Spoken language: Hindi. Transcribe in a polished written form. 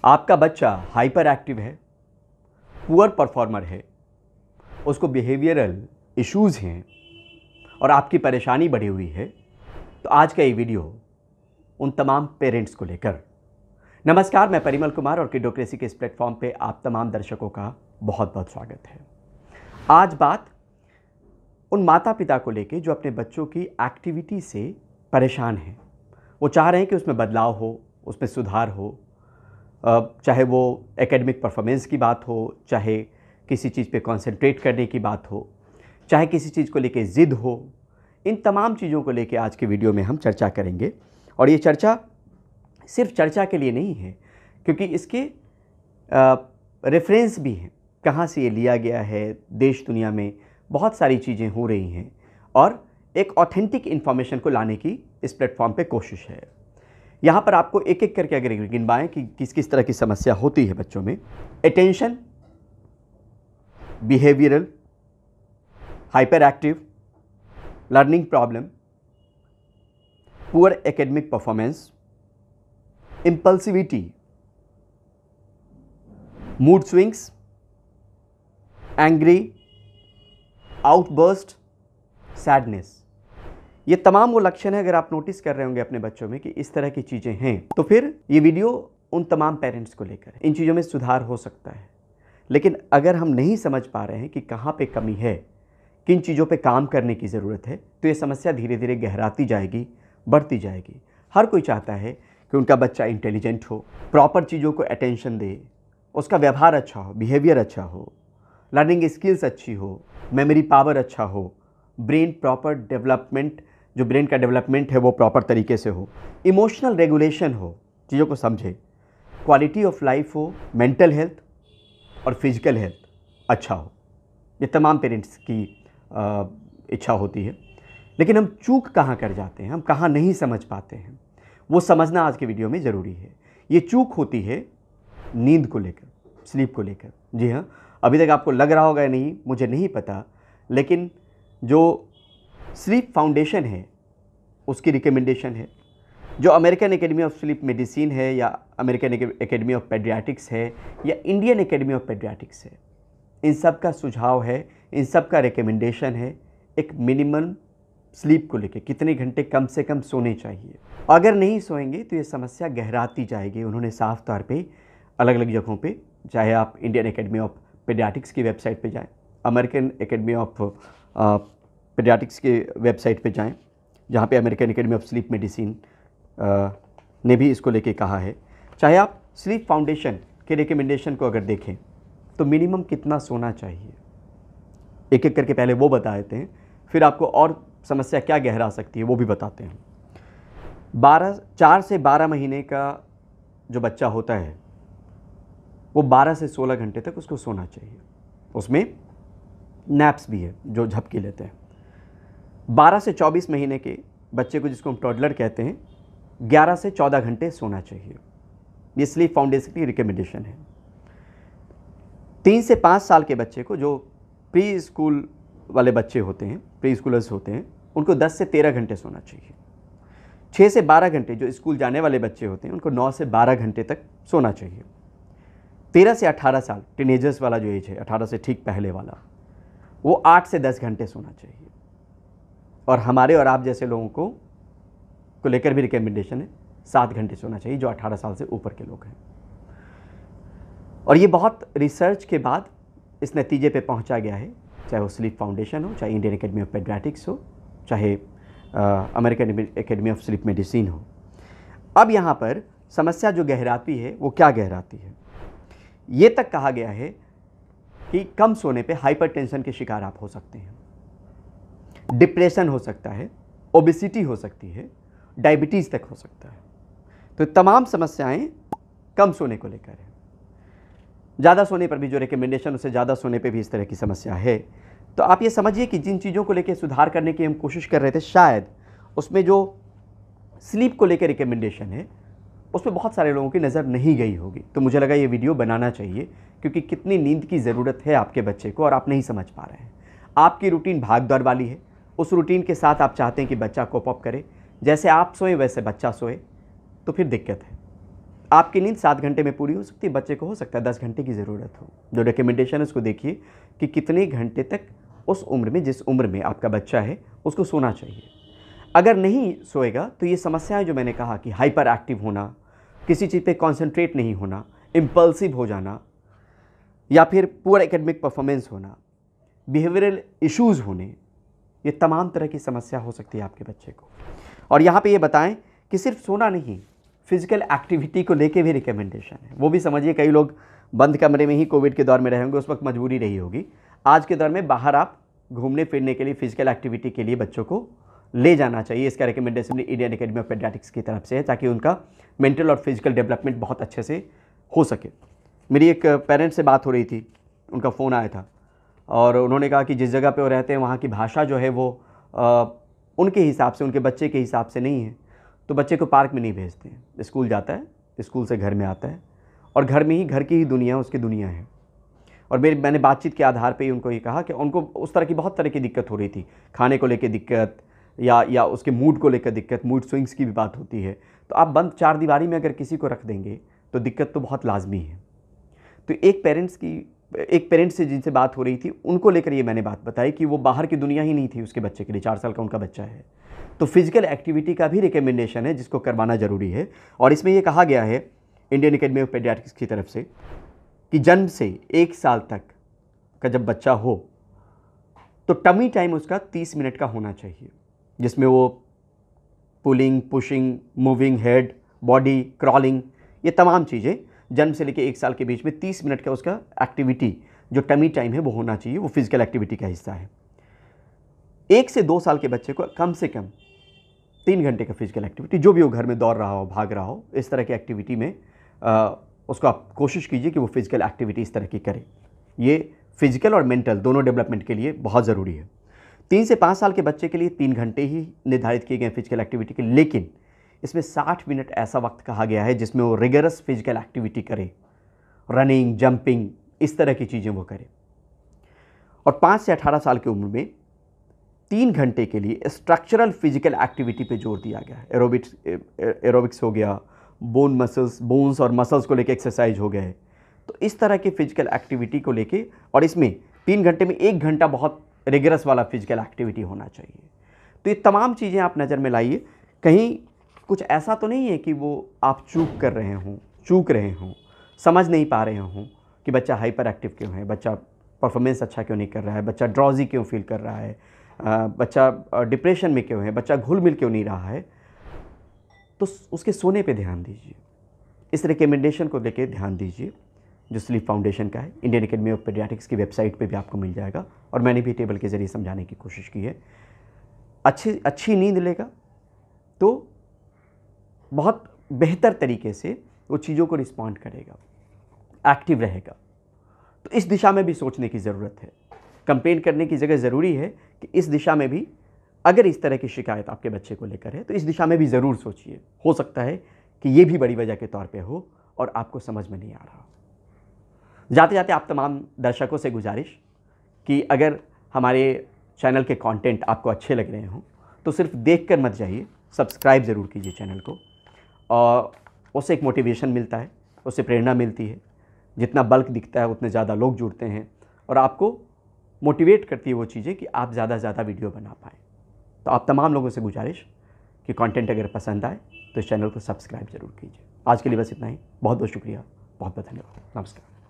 आपका बच्चा हाइपर एक्टिव है, पुअर परफॉर्मर है, उसको बिहेवियरल इश्यूज़ हैं और आपकी परेशानी बढ़ी हुई है, तो आज का ये वीडियो उन तमाम पेरेंट्स को लेकर। नमस्कार, मैं परिमल कुमार और किडोक्रेसी के इस प्लेटफॉर्म पे आप तमाम दर्शकों का बहुत बहुत स्वागत है। आज बात उन माता पिता को लेके जो अपने बच्चों की एक्टिविटी से परेशान हैं। वो चाह रहे हैं कि उसमें बदलाव हो, उसमें सुधार हो, चाहे वो एकेडमिक परफॉर्मेंस की बात हो, चाहे किसी चीज़ पे कंसंट्रेट करने की बात हो, चाहे किसी चीज़ को लेके ज़िद हो। इन तमाम चीज़ों को लेके आज के वीडियो में हम चर्चा करेंगे। और ये चर्चा सिर्फ चर्चा के लिए नहीं है, क्योंकि इसके रेफरेंस भी हैं, कहाँ से ये लिया गया है। देश दुनिया में बहुत सारी चीज़ें हो रही हैं और एक ऑथेंटिक इन्फॉर्मेशन को लाने की इस प्लेटफॉर्म पे कोशिश है। यहाँ पर आपको एक एक करके अगर गिनवाएं कि किस किस तरह की समस्या होती है बच्चों में। Attention, behavioural, hyper active, learning problem, poor academic performance, impulsivity, mood swings, angry, outburst, sadness. ये तमाम वो लक्षण है, अगर आप नोटिस कर रहे होंगे अपने बच्चों में कि इस तरह की चीज़ें हैं, तो फिर ये वीडियो उन तमाम पेरेंट्स को लेकर। इन चीज़ों में सुधार हो सकता है, लेकिन अगर हम नहीं समझ पा रहे हैं कि कहाँ पे कमी है, किन चीज़ों पे काम करने की ज़रूरत है, तो ये समस्या धीरे धीरे गहराती जाएगी, बढ़ती जाएगी। हर कोई चाहता है कि उनका बच्चा इंटेलिजेंट हो, प्रॉपर चीज़ों को अटेंशन दे, उसका व्यवहार अच्छा हो, बिहेवियर अच्छा हो, लर्निंग स्किल्स अच्छी हो, मेमोरी पावर अच्छा हो, ब्रेन प्रॉपर डेवलपमेंट, जो ब्रेन का डेवलपमेंट है वो प्रॉपर तरीके से हो, इमोशनल रेगुलेशन हो, चीज़ों को समझे, क्वालिटी ऑफ लाइफ हो, मेंटल हेल्थ और फिजिकल हेल्थ अच्छा हो। ये तमाम पेरेंट्स की इच्छा होती है, लेकिन हम चूक कहाँ कर जाते हैं, हम कहाँ नहीं समझ पाते हैं, वो समझना आज के वीडियो में ज़रूरी है। ये चूक होती है नींद को लेकर, स्लीप को लेकर। जी हाँ, अभी तक आपको लग रहा होगा नहीं, मुझे नहीं पता, लेकिन जो स्लीप फाउंडेशन है उसकी रिकमेंडेशन है, जो American academy of sleep medicine है या अमेरिकन एकेडमी ऑफ पेडियाट्रिक्स है या इंडियन एकेडमी ऑफ पेडियाट्रिक्स है, इन सब का सुझाव है, इन सब का रिकमेंडेशन है एक मिनिमम स्लीप को लेके, कितने घंटे कम से कम सोने चाहिए। अगर नहीं सोएंगे तो ये समस्या गहराती जाएगी। उन्होंने साफ तौर पे अलग अलग जगहों पे, चाहे आप इंडियन एकेडमी ऑफ पेडियाट्रिक्स की वेबसाइट पे जाएं, अमेरिकन एकेडमी ऑफ पेडियाट्रिक्स के वेबसाइट पे जाएं, जहाँ पे American academy of sleep medicine ने भी इसको लेके कहा है, चाहे आप स्लीप फाउंडेशन के रिकमेंडेशन को अगर देखें तो मिनिमम कितना सोना चाहिए, एक एक करके पहले वो बता देते हैं, फिर आपको और समस्या क्या गहरा सकती है वो भी बताते हैं। 4 से 12 महीने का जो बच्चा होता है वो 12 से 16 घंटे तक उसको सोना चाहिए। उसमें नैप्स भी है जो झपकी लेते हैं। 12 से 24 महीने के बच्चे को, जिसको हम टॉडलर कहते हैं, 11 से 14 घंटे सोना चाहिए। ये स्लीप फाउंडेशन की रिकमेंडेशन है। 3 से 5 साल के बच्चे को, जो प्री स्कूल वाले बच्चे होते हैं, प्री स्कूलर्स होते हैं, उनको 10 से 13 घंटे सोना चाहिए। 6 से 12 घंटे जो स्कूल जाने वाले बच्चे होते हैं, उनको 9 से 12 घंटे तक सोना चाहिए। 13 से 18 साल टीनेजर्स वाला जो एज है, 18 से ठीक पहले वाला, वो 8 से 10 घंटे सोना चाहिए। और हमारे और आप जैसे लोगों को लेकर भी रिकमेंडेशन है 7 घंटे सोना चाहिए, जो 18 साल से ऊपर के लोग हैं। और ये बहुत रिसर्च के बाद इस नतीजे पे पहुंचा गया है, चाहे वो स्लीप फाउंडेशन हो, चाहे इंडियन एकेडमी ऑफ पेडियाट्रिक्स हो, चाहे American academy of sleep medicine हो। अब यहाँ पर समस्या जो गहराती है वो क्या गहराती है, ये तक कहा गया है कि कम सोने पे हाइपरटेंशन के शिकार आप हो सकते हैं, डिप्रेशन हो सकता है, ओबेसिटी हो सकती है, डायबिटीज़ तक हो सकता है। तो तमाम समस्याएं कम सोने को लेकर है। ज़्यादा सोने पर भी जो रिकमेंडेशन, उससे ज़्यादा सोने पे भी इस तरह की समस्या है। तो आप ये समझिए कि जिन चीज़ों को लेकर सुधार करने की हम कोशिश कर रहे थे, शायद उसमें जो स्लीप को लेकर रिकमेंडेशन है उसमें बहुत सारे लोगों की नज़र नहीं गई होगी। तो मुझे लगा ये वीडियो बनाना चाहिए, क्योंकि कितनी नींद की ज़रूरत है आपके बच्चे को और आप नहीं समझ पा रहे हैं। आपकी रूटीन भाग दौड़ वाली है, उस रूटीन के साथ आप चाहते हैं कि बच्चा कोप अप करे, जैसे आप सोएं वैसे बच्चा सोए, तो फिर दिक्कत है। आपकी नींद 7 घंटे में पूरी हो सकती है, बच्चे को हो सकता है 10 घंटे की ज़रूरत हो। जो रिकमेंडेशन है उसको देखिए कि कितने घंटे तक उस उम्र में, जिस उम्र में आपका बच्चा है, उसको सोना चाहिए। अगर नहीं सोएगा तो ये समस्याएं जो मैंने कहा कि हाइपर एक्टिव होना, किसी चीज़ पे कॉन्सेंट्रेट नहीं होना, इम्पल्सिव हो जाना, या फिर पुअर एकेडमिक परफॉर्मेंस होना, बिहेवियरल इश्यूज़ होने, ये तमाम तरह की समस्या हो सकती है आपके बच्चे को। और यहाँ पे ये बताएं कि सिर्फ सोना नहीं, फिजिकल एक्टिविटी को लेके भी रिकमेंडेशन है। वो भी समझिए, कई लोग बंद कमरे में ही कोविड के दौर में रहे होंगे, उस वक्त मजबूरी रही होगी। आज के दौर में बाहर आप घूमने फिरने के लिए, फिजिकल एक्टिविटी के लिए बच्चों को ले जाना चाहिए। इसका recommendation Indian Academy of Pediatrics की तरफ से है, ताकि उनका मेंटल और फिजिकल डेवलपमेंट बहुत अच्छे से हो सके। मेरी एक पेरेंट्स से बात हो रही थी, उनका फ़ोन आया था और उन्होंने कहा कि जिस जगह पे वो रहते हैं वहाँ की भाषा जो है वो उनके हिसाब से, उनके बच्चे के हिसाब से नहीं है, तो बच्चे को पार्क में नहीं भेजते हैं। स्कूल जाता है, स्कूल से घर में आता है और घर में ही, घर की ही दुनिया उसकी दुनिया है। और मैंने बातचीत के आधार पे ही उनको ये कहा कि उनको उस तरह की बहुत तरह की दिक्कत हो रही थी, खाने को लेकर दिक्कत या उसके मूड को लेकर दिक्कत, मूड स्विंग्स की भी बात होती है। तो आप बंद 4 दीवारी में अगर किसी को रख देंगे तो दिक्कत तो बहुत लाजमी है। तो एक पेरेंट्स से जिनसे बात हो रही थी, उनको लेकर ये मैंने बात बताई कि वो बाहर की दुनिया ही नहीं थी उसके बच्चे के लिए। 4 साल का उनका बच्चा है, तो फिजिकल एक्टिविटी का भी रिकमेंडेशन है जिसको करवाना ज़रूरी है। और इसमें ये कहा गया है इंडियन एकेडमी ऑफ पेडियाट्रिक्स की तरफ से कि जन्म से 1 साल तक का जब बच्चा हो तो टमी टाइम उसका 30 मिनट का होना चाहिए, जिसमें वो pulling, pushing, moving head, body, crawling, ये तमाम चीज़ें जन्म से लेकर 1 साल के बीच में 30 मिनट का उसका एक्टिविटी जो टमी टाइम है वो होना चाहिए। वो फिजिकल एक्टिविटी का हिस्सा है। 1 से 2 साल के बच्चे को कम से कम 3 घंटे का फिजिकल एक्टिविटी, जो भी वो घर में दौड़ रहा हो, भाग रहा हो, इस तरह की एक्टिविटी में उसको आप कोशिश कीजिए कि वो फिजिकल एक्टिविटी इस तरह की करे। ये फिजिकल और मेंटल दोनों डेवलपमेंट के लिए बहुत ज़रूरी है। 3 से 5 साल के बच्चे के लिए 3 घंटे ही निर्धारित किए गए फिजिकल एक्टिविटी के, लेकिन इसमें 60 मिनट ऐसा वक्त कहा गया है जिसमें वो रिगरस फिजिकल एक्टिविटी करे, रनिंग, जंपिंग, इस तरह की चीज़ें वो करे। और 5 से 18 साल की उम्र में 3 घंटे के लिए स्ट्रक्चरल फिजिकल एक्टिविटी पे जोर दिया गया है। एरोबिक्स हो गया, बोन्स और मसल्स को लेके एक्सरसाइज हो गए। तो इस तरह के फिजिकल एक्टिविटी को लेके, और इसमें 3 घंटे में 1 घंटा बहुत रिगरस वाला फिजिकल एक्टिविटी होना चाहिए। तो ये तमाम चीज़ें आप नज़र में लाइए। कहीं कुछ ऐसा तो नहीं है कि वो आप चूक रहे हों, समझ नहीं पा रहे हों कि बच्चा हाइपर एक्टिव क्यों है, बच्चा परफॉर्मेंस अच्छा क्यों नहीं कर रहा है, बच्चा ड्रॉजी क्यों फील कर रहा है, बच्चा डिप्रेशन में क्यों है, बच्चा घुल मिल क्यों नहीं रहा है। तो उसके सोने पे ध्यान दीजिए, इस रिकमेंडेशन को लेके ध्यान दीजिए जो स्लीप फाउंडेशन का है। इंडियन एकेडमी ऑफ पेडियाट्रिक्स की वेबसाइट पे भी आपको मिल जाएगा, और मैंने भी टेबल के ज़रिए समझाने की कोशिश की है। अच्छी नींद लेगा तो बहुत बेहतर तरीके से वो चीज़ों को रिस्पॉन्ड करेगा, एक्टिव रहेगा। तो इस दिशा में भी सोचने की ज़रूरत है। कंप्लेन करने की जगह ज़रूरी है कि इस दिशा में भी, अगर इस तरह की शिकायत आपके बच्चे को लेकर है तो इस दिशा में भी ज़रूर सोचिए। हो सकता है कि ये भी बड़ी वजह के तौर पे हो और आपको समझ में नहीं आ रहा। जाते जाते आप तमाम दर्शकों से गुजारिश कि अगर हमारे चैनल के कंटेंट आपको अच्छे लग रहे हों तो सिर्फ देखकर मत जाइए, सब्सक्राइब ज़रूर कीजिए चैनल को। और उससे एक मोटिवेशन मिलता है, उससे प्रेरणा मिलती है। जितना बल्क दिखता है उतने ज़्यादा लोग जुड़ते हैं और आपको मोटिवेट करती है वो चीज़ें कि आप ज़्यादा से ज़्यादा वीडियो बना पाएँ। तो आप तमाम लोगों से गुजारिश कि कंटेंट अगर पसंद आए तो इस चैनल को सब्सक्राइब ज़रूर कीजिए। आज के लिए बस इतना ही। बहुत बहुत शुक्रिया, बहुत बहुत धन्यवाद। नमस्कार।